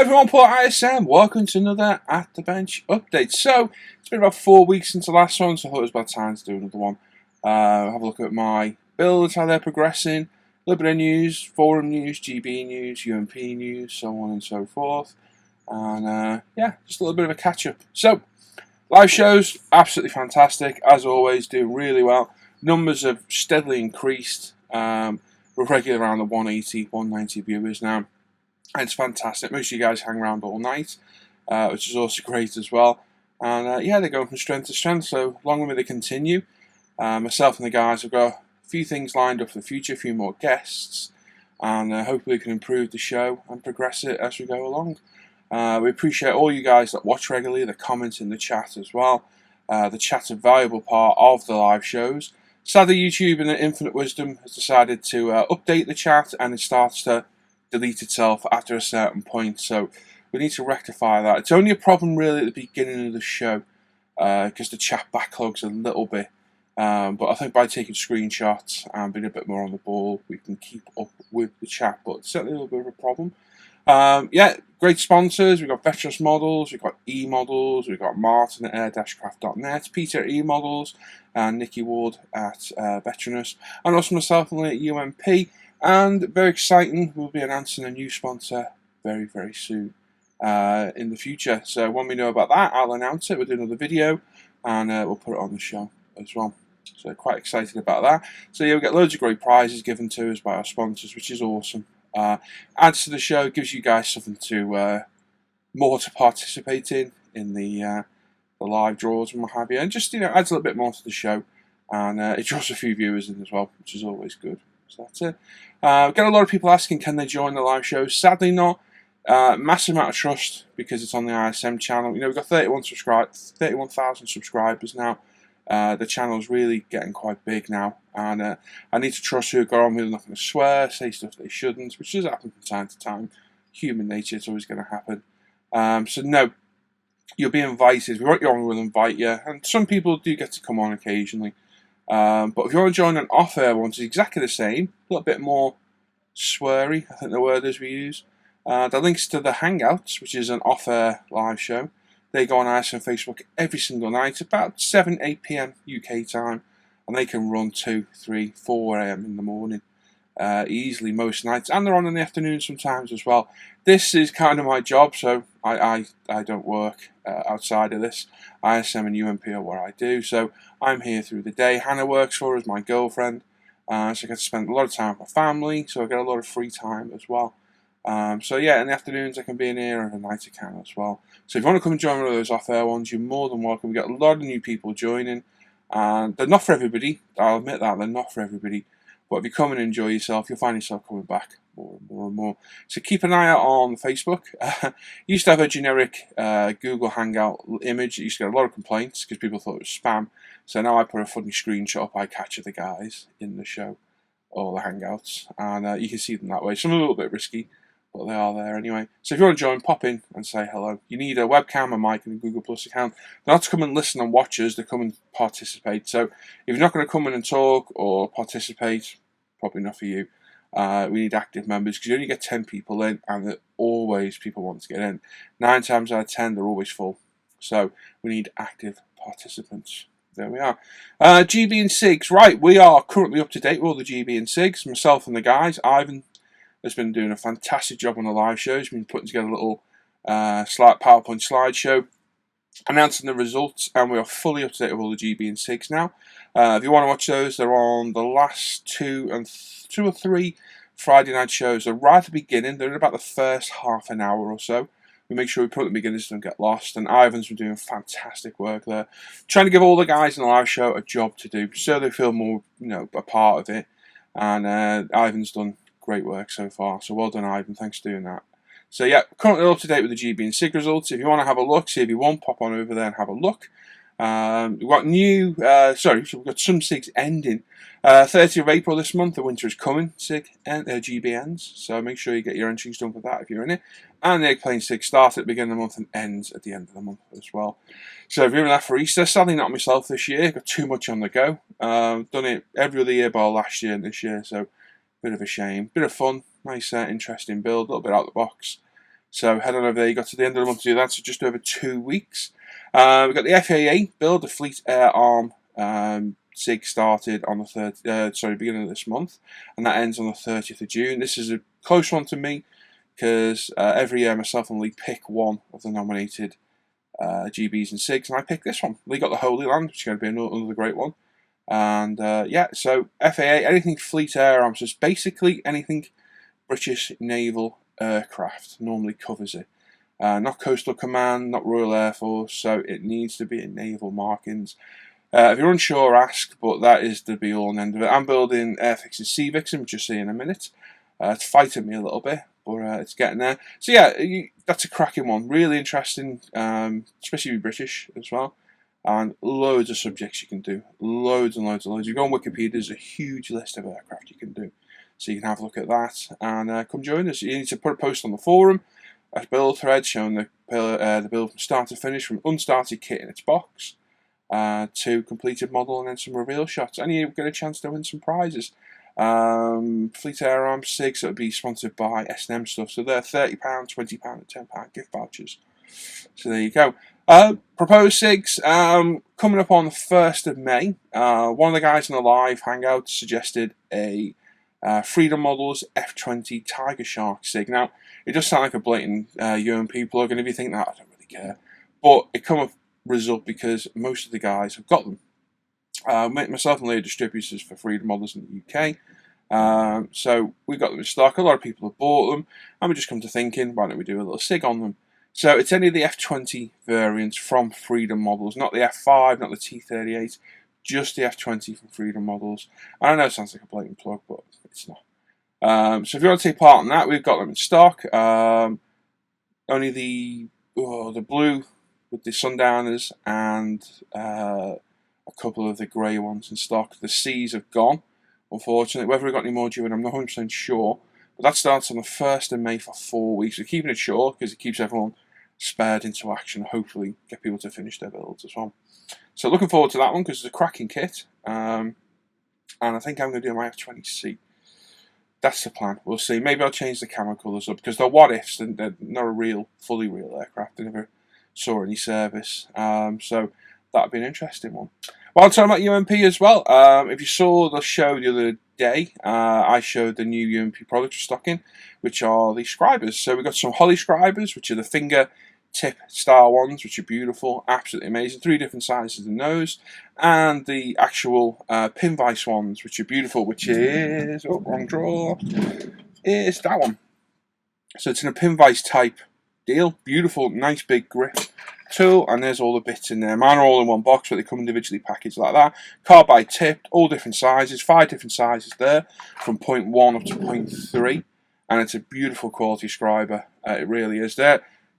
everyone, Paul ISM. Welcome to another At The Bench update. So, it's been about 4 weeks since the last one, so I thought it was about time to do another one. Have a look at my builds, how they're progressing, a little bit of news, forum news, GB news, UMP news, so on and so forth. And yeah, just a little bit of a catch-up. So, live shows, absolutely fantastic. As always, doing really well. Numbers have steadily increased. We're regularly around the 180, 190 viewers now. And it's fantastic. Most of you guys hang around all night, which is also great as well. And yeah, they're going from strength to strength, so long may they continue. Myself and the guys have got a few things lined up for the future, a few more guests, and hopefully we can improve the show and progress it as we go along. We appreciate all you guys that watch regularly, the comments in the chat as well. The chat's a valuable part of the live shows. Sadly, YouTube in their infinite wisdom has decided to update the chat, and it starts to delete itself after a certain point, so we need to rectify that. It's only a problem really at the beginning of the show because the chat backlogs a little bit, but I think by taking screenshots and being a bit more on the ball, we can keep up with the chat, but it's certainly a little bit of a problem. Yeah, great sponsors. We've got Vetros Models, we've got E-Models, we've got Martin at air-craft.net, Peter at E-Models, and Nicky Ward at Vetronus, and also myself and Lee at UMP. And very exciting, we'll be announcing a new sponsor very, very soon in the future. So when we know about that, I'll announce it. We'll do another video and we'll put it on the show as well. So quite excited about that. So yeah, we'll get loads of great prizes given to us by our sponsors, which is awesome. Adds to the show, gives you guys something to more to participate in the live draws and what have you. And just, you know, adds a little bit more to the show. And it draws a few viewers in as well, which is always good. So that's it. Get a lot of people asking, can they join the live shows? Sadly not. Massive amount of trust because it's on the ISM channel. You know, we've got 31,000 subscribers now. The channel's really getting quite big now, and I need to trust who go on with. They're not going to swear, say stuff they shouldn't, which does happen from time to time. Human nature, it's always going to happen. So no, you'll be invited. We want you on, we'll invite you, and some people do get to come on occasionally. But if you want to join an off-air one, it's exactly the same, a little bit more sweary, I think the word is we use. The links to the Hangouts, which is an off-air live show, they go on ISM Facebook every single night, about 7, 8 PM UK time, and they can run 2, 3, 4 AM in the morning easily most nights, and they're on in the afternoon sometimes as well. This is kind of my job, so I don't work outside of this. ISM and UMP are what I do, so I'm here through the day. Hannah works for us, my girlfriend, so I get to spend a lot of time with my family, so I get a lot of free time as well. So yeah, in the afternoons I can be in here, and at night I can as well. So if you want to come and join one of those off-air ones, you're more than welcome. We've got a lot of new people joining, and they're not for everybody, I'll admit that, they're not for everybody. But if you come and enjoy yourself, you'll find yourself coming back more and more and more. So keep an eye out on Facebook. Used to have a generic Google Hangout image. It used to get a lot of complaints because people thought it was spam. So now I put a funny screenshot up I catch of the guys in the show or the Hangouts. And you can see them that way. Some are a little bit risky, but they are there anyway. So if you want to join, pop in and say hello. You need a webcam, a mic, and a Google Plus account. They're not to come and listen and watch us, they come and participate. So if you're not going to come in and talk or participate, probably not for you. We need active members because you only get 10 people in, and always people want to get in. 9 times out of 10, they're always full. So we need active participants. There we are. GB and SIGs. Right, we are currently up to date with all the GB and SIGs. Myself and the guys. Ivan has been doing a fantastic job on the live shows. He's been putting together a little PowerPoint slideshow announcing the results, and we are fully up to date with all the GB and SIGs now. If you want to watch those, they're on the last 2 or 3 Friday night shows. They're right at the beginning. They're in about the first half an hour or so. We make sure we put the beginners don't get lost, and Ivan's been doing fantastic work there, trying to give all the guys in the live show a job to do so they feel more, you know, a part of it. And Ivan's done great work so far, so well done, Ivan. Thanks for doing that. So yeah, currently up to date with the GB and SIG results. If you want to have a look, see if you want, pop on over there and have a look. We've got we've got some SIGs ending. 30th of April this month, the winter is coming, SIG and GB ends, so make sure you get your entries done for that if you're in it. And the Egg Plain SIG starts at the beginning of the month and ends at the end of the month as well. So if you're in that for Easter, sadly not myself this year, got too much on the go. Done it every other year bar last year and this year, so bit of a shame. Bit of fun, nice interesting build, a little bit out of the box. So head on over there. You got to the end of the month to do that, so just over 2 weeks. We've got the FAA build, the Fleet Air Arm SIG started on the beginning of this month, and that ends on the 30th of June. This is a close one to me because every year myself and Lee pick one of the nominated GBs and SIGs, and I picked this one. Lee got the Holy Land, which is going to be another great one. And yeah, so FAA, anything Fleet Air Arms, just basically anything British Naval aircraft normally covers it. Not Coastal Command, not Royal Air Force, so it needs to be in naval markings. If you're unsure, ask, but that is the be-all and end of it. I'm building Airfix's Sea Vixen, which you'll see in a minute. It's fighting me a little bit, but it's getting there. So yeah, that's a cracking one. Really interesting, especially with British as well. And loads of subjects you can do. Loads and loads and loads. You go on Wikipedia, there's a huge list of aircraft you can do. So you can have a look at that and come join us. You need to put a post on the forum, a build thread showing the build from start to finish, from unstarted kit in its box to completed model, and then some reveal shots. And you get a chance to win some prizes. Fleet Air Arms 6, it'll be sponsored by S&M stuff. So they're £30, £20 and £10 gift vouchers. So there you go. Proposed SIGs, coming up on the 1st of May. One of the guys in the live hangout suggested a Freedom Models F20 Tiger Shark SIG. Now, it does sound like a blatant UMP plug, and if you think that, I don't really care. But it come a result because most of the guys have got them. Myself and Lee are distributors for Freedom Models in the UK. So we got them in stock. A lot of people have bought them, and we just come to thinking, why don't we do a little SIG on them? So it's any of the F20 variants from Freedom Models, not the F5, not the T38, just the F20 from Freedom Models. I know it sounds like a blatant plug, but it's not. So if you want to take part in that, we've got them in stock. Only the blue with the Sundowners and a couple of the grey ones in stock. The C's have gone, unfortunately. Whether we've got any more due, I'm not 100% sure. But that starts on the 1st of May for 4 weeks. We're keeping it short because it keeps everyone spared into action. Hopefully get people to finish their builds as well. So looking forward to that one because it's a cracking kit. And I think I'm going to do my F20C. That's the plan. We'll see. Maybe I'll change the camera colours up because they're what ifs. They're not a fully real aircraft. They never saw any service. So that'd be an interesting one. Well, I'm talking about UMP as well. If you saw the show the other day, I showed the new UMP products for stocking, which are the scribers. So we've got some Holly scribers, which are the finger tip style ones, which are beautiful, absolutely amazing. 3 different sizes in those, and the actual pin vise ones, which are beautiful, which is wrong drawer. Is that one. So it's in a pin vise type deal. Beautiful, nice big grip tool, and there's all the bits in there. Mine are all in one box, but they come individually packaged like that. Carbide tipped, all different sizes, 5 different sizes there, from 0.1 up to 0.3, and it's a beautiful quality scriber. It really is.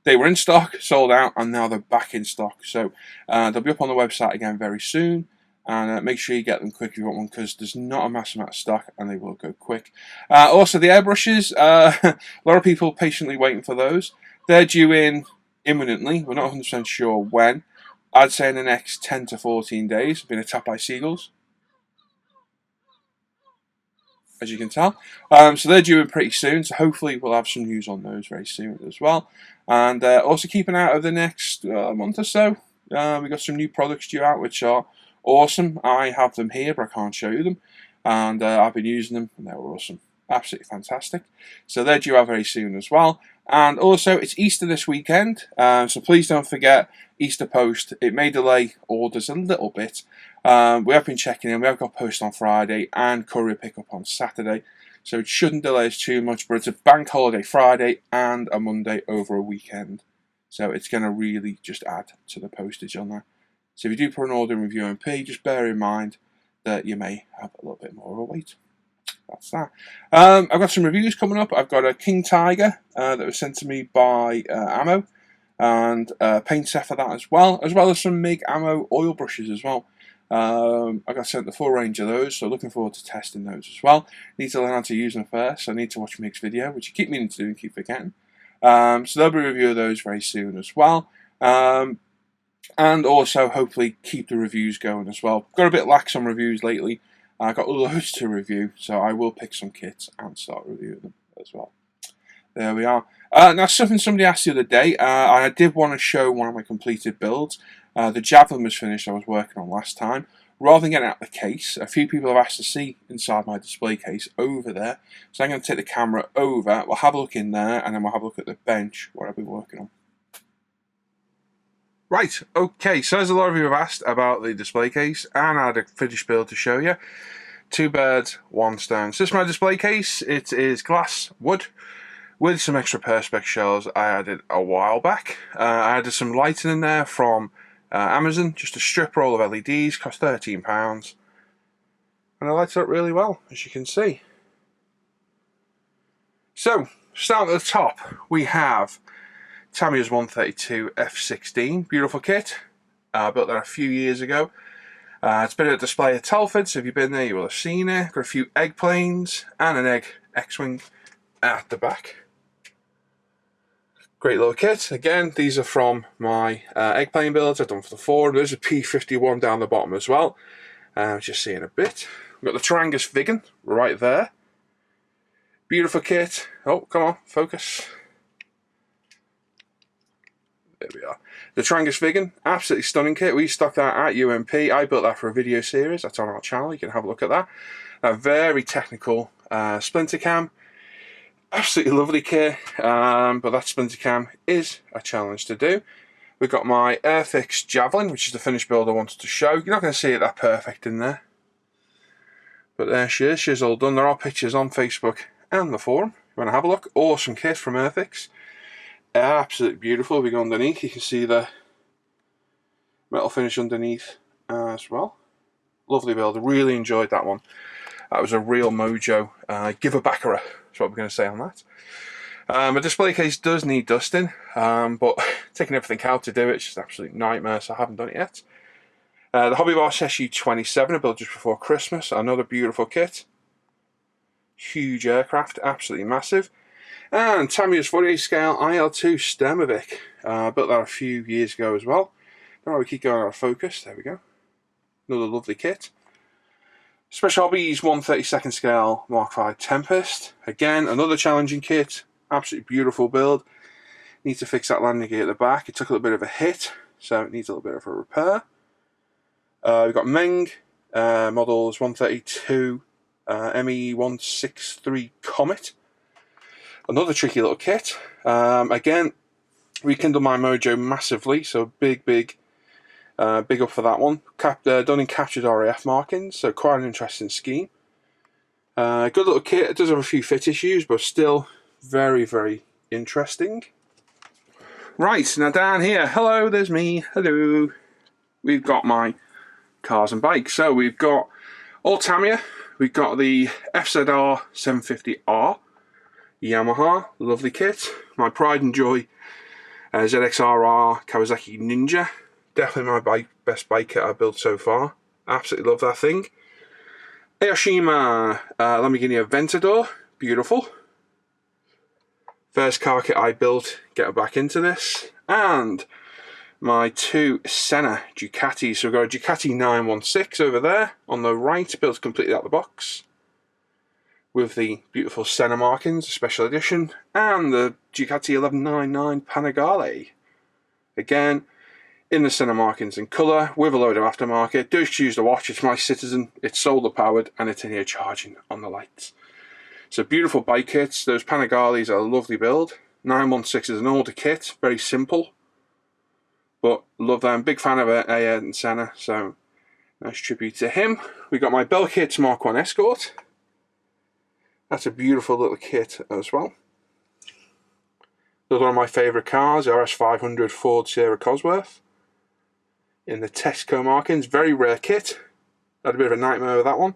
They were in stock, sold out, and now they're back in stock. So they'll be up on the website again very soon. And make sure you get them quick if you want one, because there's not a massive amount of stock and they will go quick. Also, the airbrushes, a lot of people patiently waiting for those. They're due in imminently. We're not 100% sure when. I'd say in the next 10 to 14 days. Been attacked by seagulls, as you can tell. So they're due in pretty soon, so hopefully we'll have some news on those very soon as well. And also keep an eye out over the next month or so. We've got some new products due out which are awesome. I have them here, but I can't show you them. And I've been using them, and they're awesome. Absolutely fantastic. So they're due out very soon as well. And also, it's Easter this weekend, so please don't forget Easter post. It may delay orders a little bit. We have been checking in. We have got post on Friday and courier pickup on Saturday. So it shouldn't delay us too much, but it's a bank holiday Friday and a Monday over a weekend. So it's going to really just add to the postage on that. So if you do put an order in with UMP, just bear in mind that you may have a little bit more of a wait. That's that. I've got some reviews coming up. I've got a King Tiger that was sent to me by Ammo, and paint set for that as well as some MIG Ammo oil brushes as well. I got sent the full range of those, so looking forward to testing those as well. Need to learn how to use them first, so I need to watch MIG's video, which you keep meaning to do and keep forgetting. So there'll be a review of those very soon as well. And also hopefully keep the reviews going as well. Got a bit lax on reviews lately. I've got loads to review, so I will pick some kits and start reviewing them as well. There we are. Now, something somebody asked the other day, I did want to show one of my completed builds. The Javelin was finished, I was working on last time. Rather than getting out the case, a few people have asked to see inside my display case over there. So I'm going to take the camera over, we'll have a look in there, and then we'll have a look at the bench where I'll be working on. Right, okay, so as a lot of you have asked about the display case, and I had a finished build to show you. 2 birds, 1 stone. So this is my display case. It is glass wood with some extra perspex shells I added a while back. I added some lighting in there from Amazon, just a strip roll of LEDs, cost £13. And it lights up really well, as you can see. So, starting at the top, we have Tamiya's 132 F16, beautiful kit. I built that a few years ago. It's been at a display at Telford, so if you've been there you will have seen it. Got a few egg planes and an egg X-Wing at the back. Great little kit. Again, these are from my egg plane builds I've done for the Ford. There's a P51 down the bottom as well, which you'll see in a bit. We've got the Tarangus Vigan right there. Beautiful kit. Oh, come on, focus. There we are. The Tarangus Vigan, absolutely stunning kit. We stocked that at UMP. I built that for a video series. That's on our channel. You can have a look at that. A very technical splinter cam. Absolutely lovely kit, but that splinter cam is a challenge to do. We've got my Airfix Javelin, which is the finished build I wanted to show. You're not going to see it that perfect in there. But there she is. She's all done. There are pictures on Facebook and the forum. You want to have a look? Awesome kit from Airfix. Absolutely beautiful. We go underneath, you can see the metal finish underneath as well. Lovely build. I really enjoyed that one. That was a real mojo. Give a backera. That's what we're going to say on that. A display case does need dusting, but taking everything out to do it's just an absolute nightmare, so I haven't done it yet. The Hobby Boss SU-27 I built just before Christmas. Another beautiful kit. Huge aircraft, absolutely massive. And Tamiya's 48 scale IL-2 Sturmovik. Built that a few years ago as well. Now we keep going out of focus. There we go. Another lovely kit. Special Hobbies 1/32 scale Mark V Tempest. Again, another challenging kit. Absolutely beautiful build. Need to fix that landing gear at the back. It took a little bit of a hit, so it needs a little bit of a repair. We've got Meng models 132 ME163 Comet. Another tricky little kit. Again, rekindled my mojo massively, so big up for that one. Done in captured RAF markings, so quite an interesting scheme. Good little kit. It does have a few fit issues, but still very interesting. Right, now down here, hello, there's me, hello. We've got my cars and bikes. So we've got all Tamiya. We've got the FZR 750R. Yamaha, lovely kit. My pride and joy ZXRR Kawasaki Ninja. Definitely my best bike kit I've built so far. Absolutely love that thing. Aoshima Lamborghini Aventador, beautiful. First car kit I built, get back into this. And my 2 Senna Ducatis. So we've got a Ducati 916 over there on the right, built completely out of the box, with the beautiful Senna markings, special edition, and the Ducati 1199 Panigale. Again, in the Senna markings in colour, with a load of aftermarket. Do choose to watch, it's my Citizen, it's solar powered, and it's in here charging on the lights. So beautiful bike kits. Those Panigales are a lovely build. 916 is an older kit, very simple, but love them. Big fan of Ayrton Senna, so nice tribute to him. We got my Bell Kits Mark 1 Escort. That's a beautiful little kit as well. Another one of my favourite cars, RS500 Ford Sierra Cosworth. In the Tesco markings, very rare kit. Had a bit of a nightmare with that one.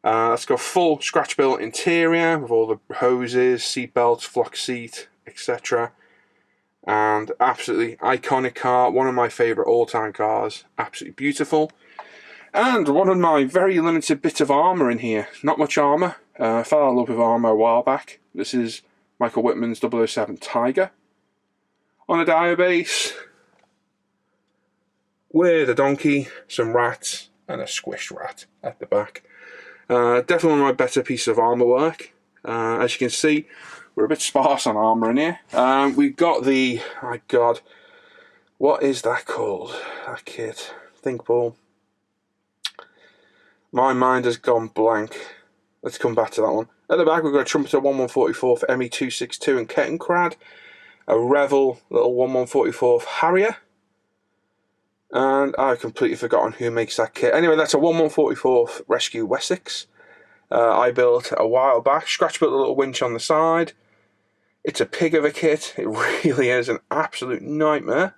It's got full scratch built interior with all the hoses, seat belts, flock seat, etc. And absolutely iconic car, one of my favourite all-time cars, absolutely beautiful. And one of my very limited bits of armour in here, not much armour. I fell in love with armour a while back. This is Michael Whitman's 007 Tiger on a diabase with a donkey, some rats, and a squished rat at the back. Definitely one of my better pieces of armour work. As you can see, we're a bit sparse on armour in here. We've got the, my god, what is that called? That kit. Think ball. My mind has gone blank. Let's come back to that one. At the back we've got a Trumpeter 1144 for ME262 and Kettenkrad. A Revell little 1144 Harrier. And I've completely forgotten who makes that kit. Anyway, that's a 1144 Rescue Wessex. I built a while back. Scratch built a little winch on the side. It's a pig of a kit. It really is an absolute nightmare.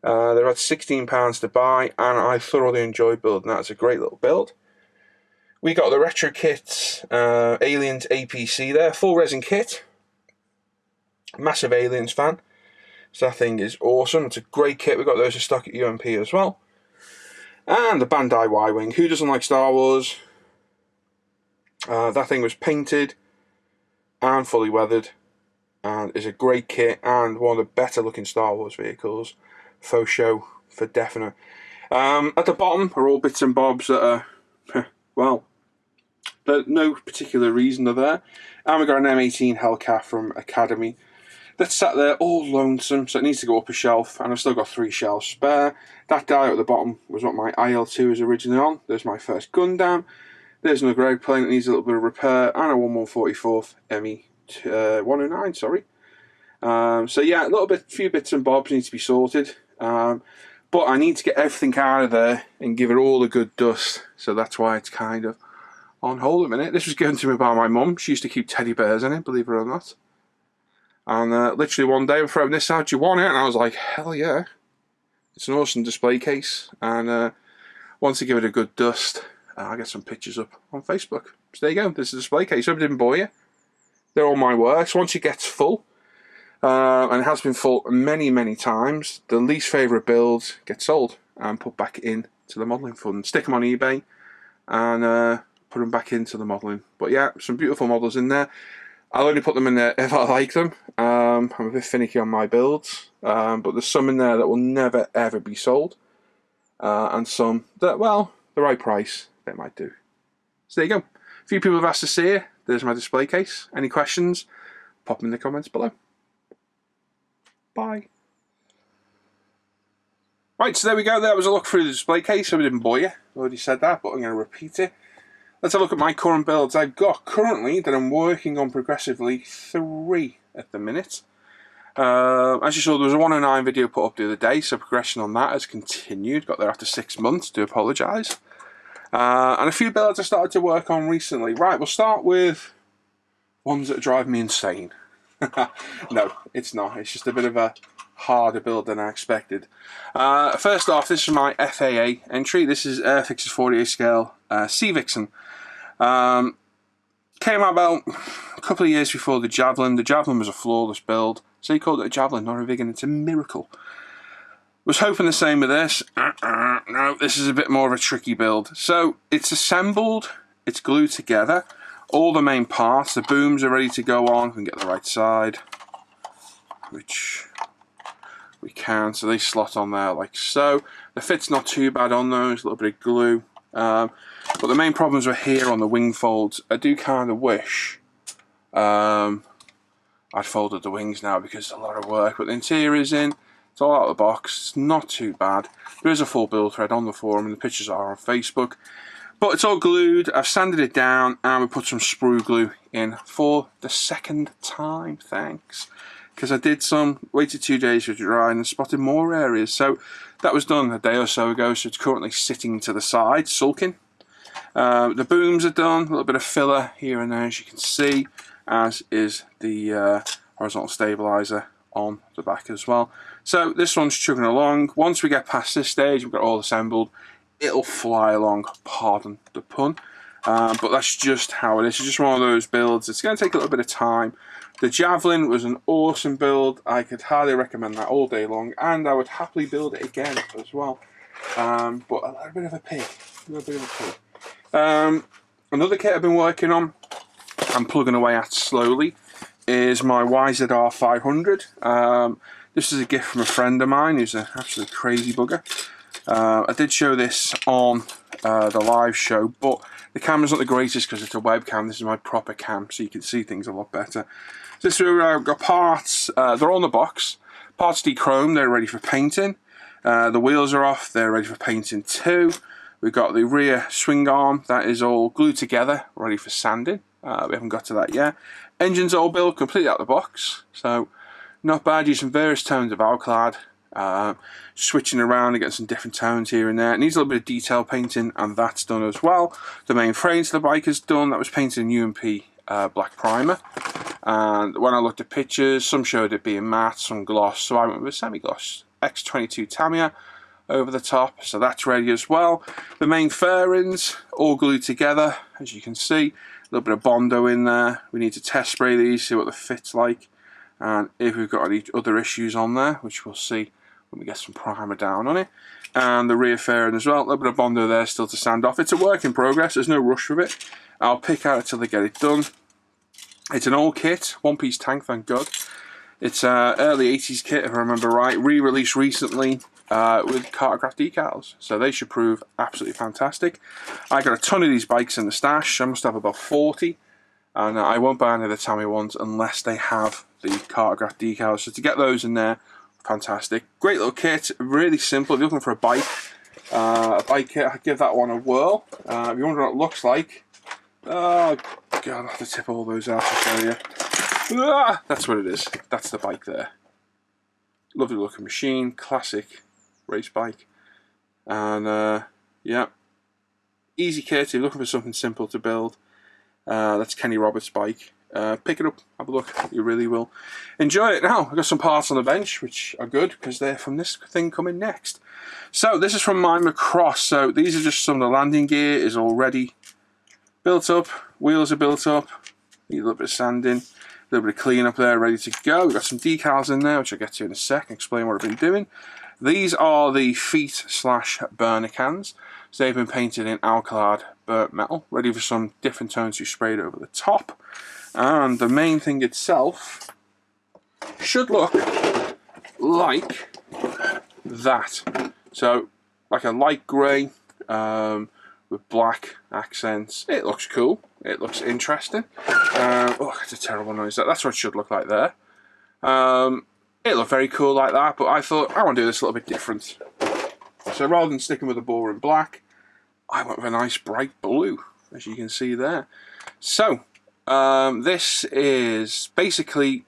They're about £16 to buy, and I thoroughly enjoyed building that. It's a great little build. We got the Retro Kit Aliens APC there, full resin kit. Massive Aliens fan. So that thing is awesome. It's a great kit. We got those in stock at UMP as well. And the Bandai Y-Wing. Who doesn't like Star Wars? That thing was painted and fully weathered, and is a great kit and one of the better looking Star Wars vehicles. Faux show for definite. At the bottom are all bits and bobs that are, well, for no particular reason are there. And we got an M18 Hellcat from Academy that's sat there all lonesome, so it needs to go up a shelf, and I've still got 3 shelves spare. That die at the bottom was what my IL-2 was originally on. There's my first Gundam. There's another Greg plane that needs a little bit of repair, and a 1144th ME 109, sorry. So yeah, few bits and bobs need to be sorted. But I need to get everything out of there and give it all a good dust. So that's why it's kind of on hold a minute. This was given to me by my mum. She used to keep teddy bears in it, believe it or not. And literally one day I'm throwing this out, do you want it? And I was like, hell yeah. It's an awesome display case. And once I give it a good dust, I'll get some pictures up on Facebook. So there you go, this is a display case. Hope it didn't bore you. They're all my works. Once it gets full, and it has been full many, many times, the least favourite builds get sold and put back in to the modelling fund. Stick them on eBay and put them back into the modelling. But yeah, some beautiful models in there. I'll only put them in there if I like them. I'm a bit finicky on my builds, but there's some in there that will never ever be sold, and some that, well, the right price, they might do. So there you go. A few people have asked to see it. There's my display case. Any questions? Pop them in the comments below. Bye. Right, so there we go. That was a look through the display case. So we didn't bore you. I already said that, but I'm going to repeat it. Let's have a look at my current builds. I've got currently that I'm working on progressively 3 at the minute. As you saw, there was a 109 video put up the other day, so progression on that has continued. Got there after 6 months, do apologise. And a few builds I started to work on recently. Right, we'll start with ones that drive me insane. No, it's not. It's just a bit of a harder build than I expected. First off, this is my FAA entry. This is Airfix's 48 scale Sea Vixen. Came out about a couple of years before the Javelin. The Javelin was a flawless build, so he called it a Javelin, not a Viggen. It's a miracle. Was hoping the same with this. No, this is a bit more of a tricky build. So it's assembled, it's glued together. All the main parts, the booms are ready to go on. We can get the right side, which we can. So they slot on there like so. The fit's not too bad on those, a little bit of glue. But the main problems are here on the wing folds. I do kind of wish I'd folded the wings now because it's a lot of work. But the interior is in. It's all out of the box. It's not too bad. There is a full build thread on the forum and the pictures are on Facebook. But it's all glued. I've sanded it down and we put some sprue glue in for the 2nd time. Thanks. Because I did some, waited 2 days to dry and spotted more areas. So that was done a day or so ago. So it's currently sitting to the side, sulking. The booms are done. A little bit of filler here and there, as you can see. As is the horizontal stabilizer on the back as well. So this one's chugging along. Once we get past this stage, we've got all assembled, it'll fly along, pardon the pun. But that's just how it is. It's just one of those builds. It's going to take a little bit of time. The Javelin was an awesome build. I could highly recommend that all day long, and I would happily build it again as well. But a little bit of a pig. Another kit I've been working on, I'm plugging away at slowly, is my YZR 500. This is a gift from a friend of mine who's an absolute crazy bugger. I did show this on the live show, but the camera's not the greatest because it's a webcam. This is my proper cam, so you can see things a lot better. This we've got parts, they're on the box. Parts de-chromed, they're ready for painting. The wheels are off, they're ready for painting too. We've got the rear swing arm, that is all glued together, ready for sanding. We haven't got to that yet. Engine's all built completely out of the box, so not bad, using various tones of Alclad. Switching around and getting some different tones here and there. It needs a little bit of detail painting, and that's done as well. The main frame to the bike is done, that was painted in UMP black primer. And when I looked at pictures, some showed it being matte, some gloss, so I went with semi-gloss X22 Tamiya over the top, so that's ready as well. The main fairings all glued together, as you can see. A little bit of Bondo in there. We need to test spray these, see what the fit's like, and if we've got any other issues on there, which we'll see when we get some primer down on it. And the rear fairing as well, a little bit of Bondo there still to sand off. It's a work in progress, there's no rush with it. I'll pick out until they get it done. It's an old kit, one-piece tank, thank God. It's an early 80s kit, if I remember right, re-released recently with Cartograph decals. So they should prove absolutely fantastic. I got a ton of these bikes in the stash, I must have about 40. And I won't buy any of the Tamiya ones unless they have the Cartograph decals. So to get those in there, fantastic. Great little kit, really simple. If you're looking for a bike kit, I'd give that one a whirl. If you wonder what it looks like, oh God, I'll have to tip all those out to show you. That's what it is. That's the bike there. Lovely looking machine, classic race bike. And yeah, easy kit. If you're looking for something simple to build, that's Kenny Roberts' bike. Pick it up, have a look, you really will enjoy it. Now, I've got some parts on the bench which are good because they're from this thing coming next. So this is from my Macross. So these are just some of the landing gear is already built up, wheels are built up, need a little bit of sanding, a little bit of clean up there, ready to go. We've got some decals in there which I'll get to in a sec and explain what I've been doing. These are the feet / burner cans. So they've been painted in Alclad burnt metal, ready for some different tones to be sprayed over the top. And the main thing itself should look like that. So like a light grey with black accents. It looks cool, it looks interesting. Oh, it's a terrible noise. That's what it should look like there. It looked very cool like that, but I thought I want to do this a little bit different. So rather than sticking with the boring black, I went with a nice bright blue, as you can see there. So this is basically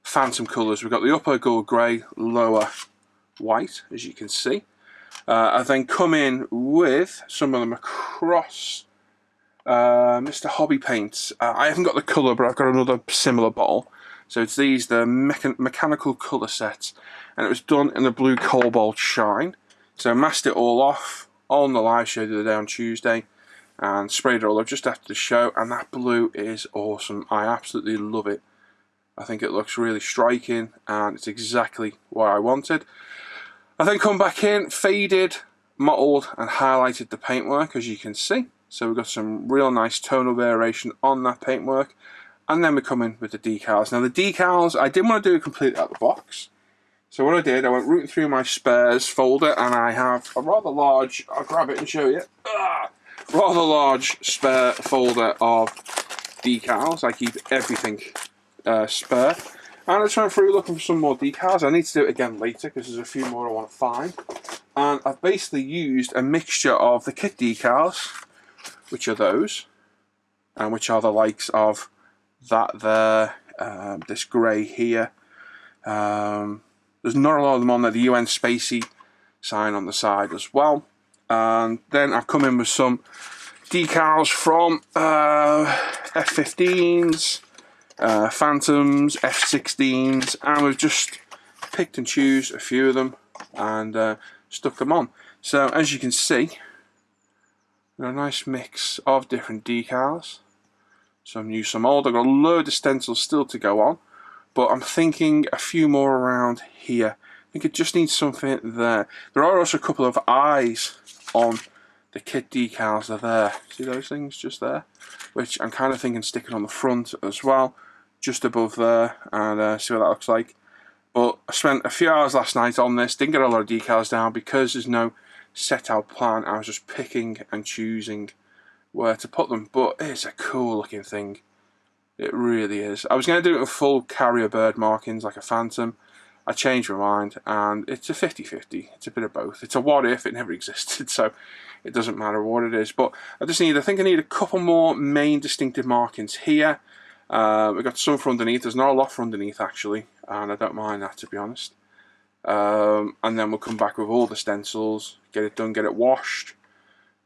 phantom colours. We've got the upper gold grey, lower white, as you can see. I then come in with some of the Macross Mr. Hobby paints. I haven't got the colour, but I've got another similar bottle. So it's these, the mechanical colour sets, and it was done in the blue cobalt shine. So I masked it all off on the live show the other day on Tuesday, and sprayed it all up just after the show, and that blue is awesome. I absolutely love it. I think it looks really striking, and it's exactly what I wanted. I then come back in, faded, mottled, and highlighted the paintwork, as you can see. So we've got some real nice tonal variation on that paintwork. And then we come in with the decals. Now the decals, I didn't want to do it completely out of the box. So what I did, I went rooting through my spares folder, and I have a rather large, I'll grab it and show you, rather large spare folder of decals. I keep everything spare. And I just went through looking for some more decals. I need to do it again later because there's a few more I want to find. And I've basically used a mixture of the kit decals, which are those, and which are the likes of that there, this grey here. There's not a lot of them on there. The UN Spacey sign on the side as well. And then I've come in with some decals from F15s, Phantoms, F16s, and we've just picked and choose a few of them and stuck them on. So as you can see, a nice mix of different decals. Some new, some old. I've got a load of stencils still to go on, but I'm thinking a few more around here. I think it just needs something there. There are also a couple of eyes on the kit decals. They're there. See those things just there? Which I'm kind of thinking sticking on the front as well, just above there, and see what that looks like. But I spent a few hours last night on this. Didn't get a lot of decals down because there's no set out plan. I was just picking and choosing where to put them, but it's a cool looking thing. It really is. I was going to do it with full carrier bird markings like a Phantom. I changed my mind, and it's a 50-50. It's a bit of both. It's a what if, it never existed, so it doesn't matter what it is. But I think I need a couple more main distinctive markings here. We've got some for underneath. There's not a lot for underneath, actually, and I don't mind that, to be honest. And then we'll come back with all the stencils, get it done, get it washed,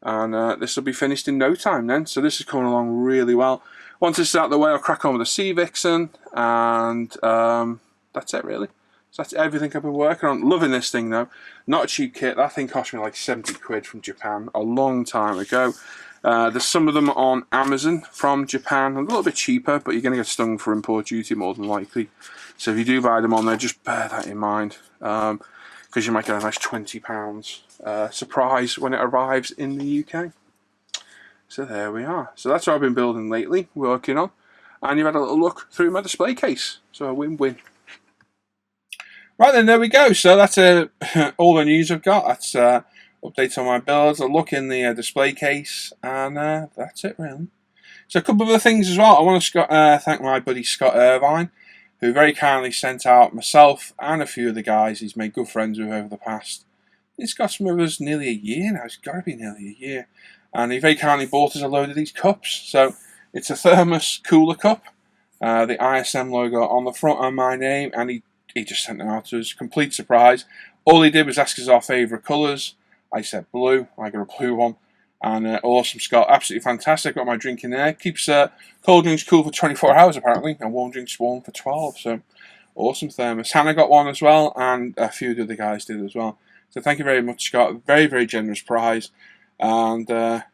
and this will be finished in no time then. So this is coming along really well. Once this is out of the way, I'll crack on with the Sea Vixen, and that's it really. So that's everything I've been working on. Loving this thing though. Not a cheap kit. That thing cost me like 70 quid from Japan a long time ago. There's some of them on Amazon from Japan, a little bit cheaper, but you're going to get stung for import duty more than likely. So if you do buy them on there, just bear that in mind, because you might get a nice £20 surprise when it arrives in the UK. So there we are. So that's what I've been building lately, working on. And you've had a little look through my display case. So a win-win. Right then, there we go. So that's all the news I've got. That's updates on my builds, a look in the display case, and that's it really. So a couple of other things as well. I want to thank my buddy Scott Irvine, who very kindly sent out myself and a few of the guys he's made good friends with over the past. It's got some of us nearly a year now. It's got to be nearly a year. And he very kindly bought us a load of these cups. So it's a thermos cooler cup, the ISM logo on the front and my name, and he just sent them out to us. Complete surprise. All he did was ask us our favourite colours. I said blue. I got a blue one. And awesome, Scott. Absolutely fantastic. Got my drink in there. Keeps cold drinks cool for 24 hours, apparently. And warm drinks warm for 12. So awesome thermos. Hannah got one as well. And a few of the other guys did as well. So thank you very much, Scott. Very, very generous prize. And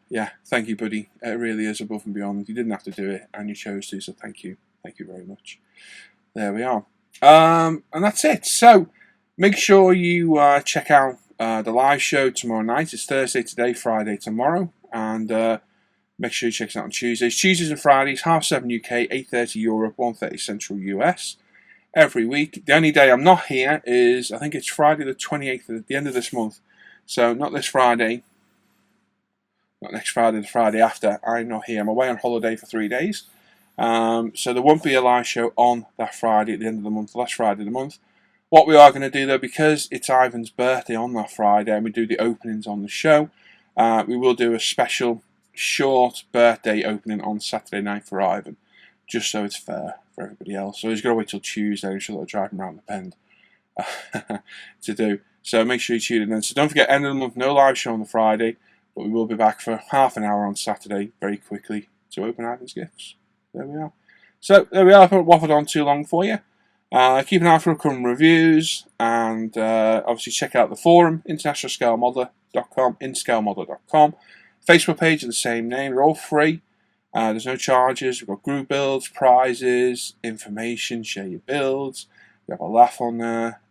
yeah, thank you, buddy. It really is above and beyond. You didn't have to do it, and you chose to, so thank you. Thank you very much. There we are. And that's it. So make sure you check out the live show tomorrow night. It's Thursday today, Friday tomorrow. And make sure you check it out on Tuesdays. Tuesdays and Fridays, 7:30 UK, 8:30 Europe, 1:30 Central US. Every week. The only day I'm not here is, I think it's Friday the 28th, at the end of this month. So not this Friday. Not next Friday, the Friday after. I'm not here. I'm away on holiday for 3 days. So there won't be a live show on that Friday at the end of the month, last Friday of the month. What we are going to do though, because it's Ivan's birthday on that Friday and we do the openings on the show, we will do a special short birthday opening on Saturday night for Ivan, just so it's fair for everybody else. So he's got to wait till Tuesday, and she'll drive him around the bend to do. So make sure you tune in then. So don't forget, end of the month, no live show on the Friday. But we will be back for half an hour on Saturday, very quickly, to open Ivan's gifts. There we are. So, there we are. I've not waffled on too long for you. Keep an eye for upcoming reviews, and obviously check out the forum, internationalscalemodeler.com, inscalemodeler.com. Facebook page of the same name. They're all free. There's no charges. We've got group builds, prizes, information, share your builds. We have a laugh on there.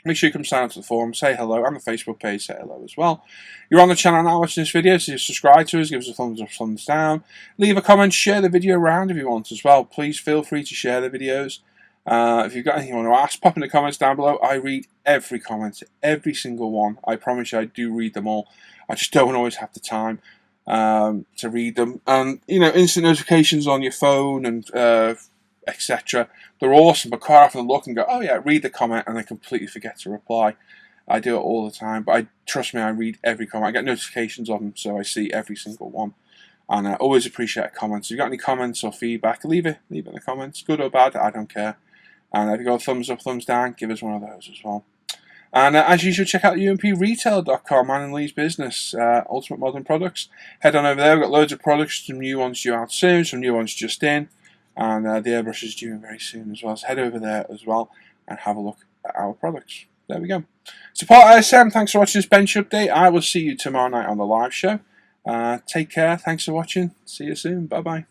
Make sure you come sign up to the forum, say hello, and the Facebook page, say hello as well. You're on the channel now watching this video, so subscribe to us, give us a thumbs up, thumbs down. Leave a comment, share the video around if you want as well. Please feel free to share the videos. If you've got anything you want to ask, pop in the comments down below. I read every comment, every single one. I promise you I do read them all. I just don't always have the time to read them. And, you know, instant notifications on your phone and etc. They're awesome, but quite often I look and go, oh yeah, read the comment, and I completely forget to reply. I do it all the time, but trust me, I read every comment. I get notifications of them, so I see every single one. And I always appreciate a comment. So if you've got any comments or feedback, leave it in the comments. Good or bad, I don't care. And if you've got a thumbs up, thumbs down, give us one of those as well. And as usual, check out umpretail.com, Man and Lee's business, Ultimate Modern Products. Head on over there. We've got loads of products, some new ones due out soon, some new ones just in. And the airbrush is due in very soon as well. So head over there as well and have a look at our products. There we go. Support ISM. Thanks for watching this bench update. I will see you tomorrow night on the live show. Take care. Thanks for watching. See you soon. Bye-bye.